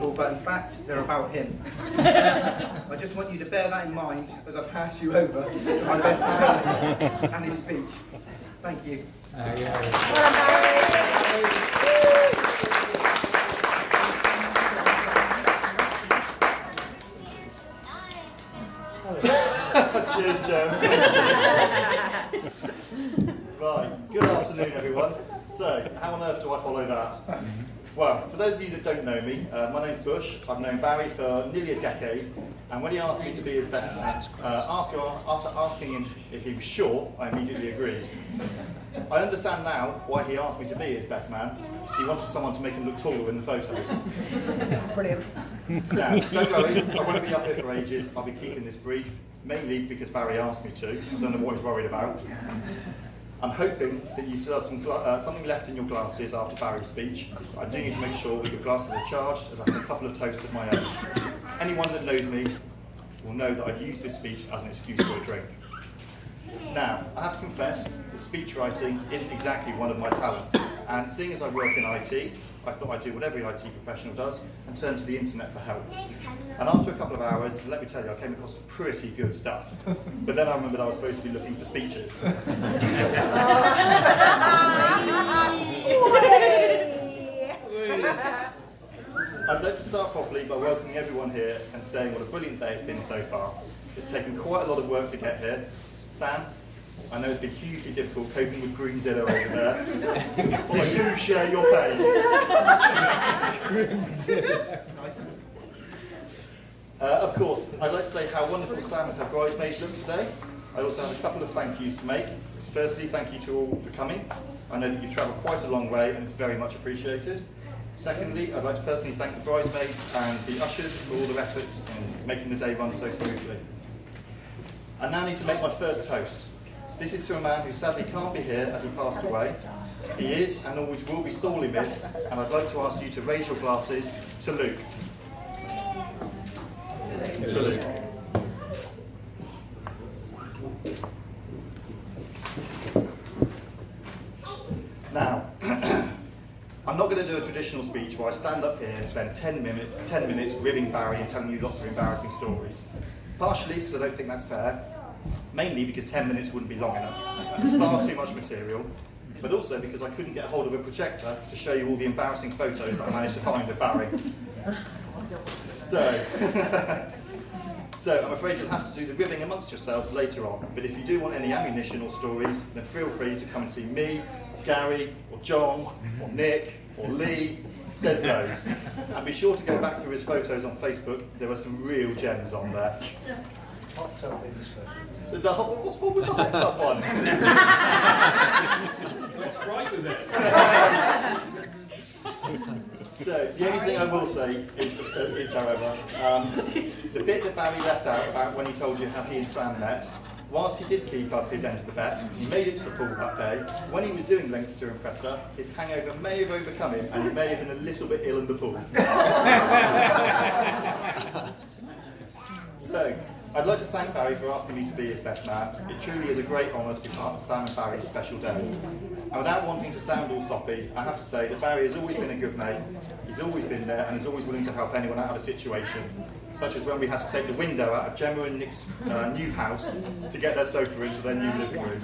but in fact, they're about him. I just want you to bear that in mind as I pass you over to my best man and his speech. Thank you. Cheers, Joe. Right, good afternoon, everyone. So, how on earth do I follow that? Well, for those of you that don't know me, my name's Bush. I've known Barry for nearly a decade, and when he asked me to be his best man, after asking him if he was sure, I immediately agreed. I understand now why he asked me to be his best man. He wanted someone to make him look taller in the photos. Brilliant. Now, don't worry, I won't be up here for ages. I'll be keeping this brief, mainly because Barry asked me to. I don't know what he's worried about. I'm hoping that you still have something left in your glasses after Barry's speech. I do need to make sure that your glasses are charged, as I have a couple of toasts of my own. Anyone that knows me will know that I've used this speech as an excuse for a drink. Now, I have to confess that speech writing isn't exactly one of my talents, and seeing as I work in IT, I thought I'd do what every IT professional does and turn to the internet for help. And after a couple of hours, let me tell you, I came across some pretty good stuff. But then I remembered I was supposed to be looking for speeches. I'd like to start properly by welcoming everyone here and saying what a brilliant day it's been so far. It's taken quite a lot of work to get here. Sam, I know it's been hugely difficult coping with Groomzilla over there, but I do share your pain. Of course, I'd like to say how wonderful Sam and her bridesmaids look today. I also have a couple of thank yous to make. Firstly, thank you to all for coming. I know that you've travelled quite a long way and it's very much appreciated. Secondly, I'd like to personally thank the bridesmaids and the ushers for all their efforts in making the day run so smoothly. I now need to make my first toast. This is to a man who sadly can't be here as he passed away. He is and always will be sorely missed, and I'd like to ask you to raise your glasses to Luke. To Luke. Now, I'm not going to do a traditional speech where I stand up here and spend 10 minutes ribbing Barry and telling you lots of embarrassing stories. Partially because I don't think that's fair, mainly because 10 minutes wouldn't be long enough. It's far too much material, but also because I couldn't get hold of a projector to show you all the embarrassing photos that I managed to find of Barry. So I'm afraid you'll have to do the ribbing amongst yourselves later on, but if you do want any ammunition or stories, then feel free to come and see me, Gary, or John, or Nick, or Lee. There's loads. And be sure to go back through his photos on Facebook. There are some real gems on there. Hot tub in discussion. What's wrong with the hot tub one? What's right with it? So, the only thing I will say is however, the bit that Barry left out about when he told you how he and Sam met, whilst he did keep up his end of the bet, he made it to the pool that day. When he was doing lengths to impress her, his hangover may have overcome him and he may have been a little bit ill in the pool. So, I'd like to thank Barry for asking me to be his best man. It truly is a great honour to be part of Sam and Barry's special day. And without wanting to sound all soppy, I have to say that Barry has always been a good mate. He's always been there and is always willing to help anyone out of a situation, such as when we had to take the window out of Gemma and Nick's new house to get their sofa into their new living room.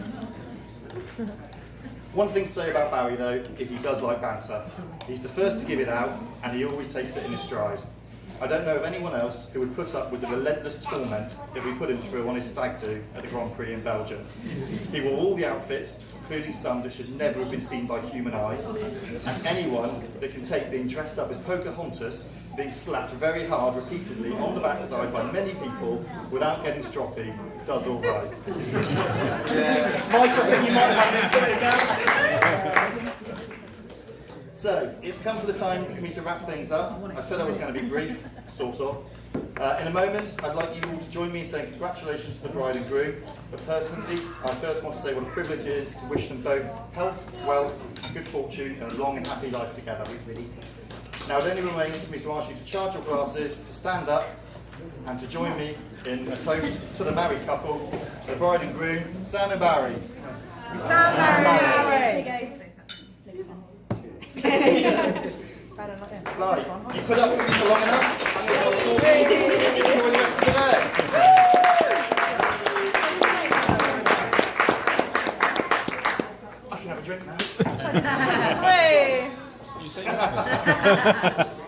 One thing to say about Barry though is he does like banter. He's the first to give it out and he always takes it in his stride. I don't know of anyone else who would put up with the relentless torment that we put him through on his stag do at the Grand Prix in Belgium. He wore all the outfits, including some that should never have been seen by human eyes, and anyone that can take being dressed up as Pocahontas, being slapped very hard repeatedly on the backside by many people without getting stroppy, does all right. Mike, I think you might have been putting down. So, it's come for the time for me to wrap things up. I said I was going to be brief, sort of. In a moment, I'd like you all to join me in saying congratulations to the bride and groom. But personally, I first want to say what a privilege it is to wish them both health, wealth, good fortune, and a long and happy life together. Now, it only remains for me to ask you to charge your glasses, to stand up, and to join me in a toast to the married couple, to the bride and groom, Sam and Barry. Sam and Barry. There you go. Right, you put up with me for long enough. I'm going to stop talking. Enjoy the rest of the day. I can have a drink now. Hey! You say that?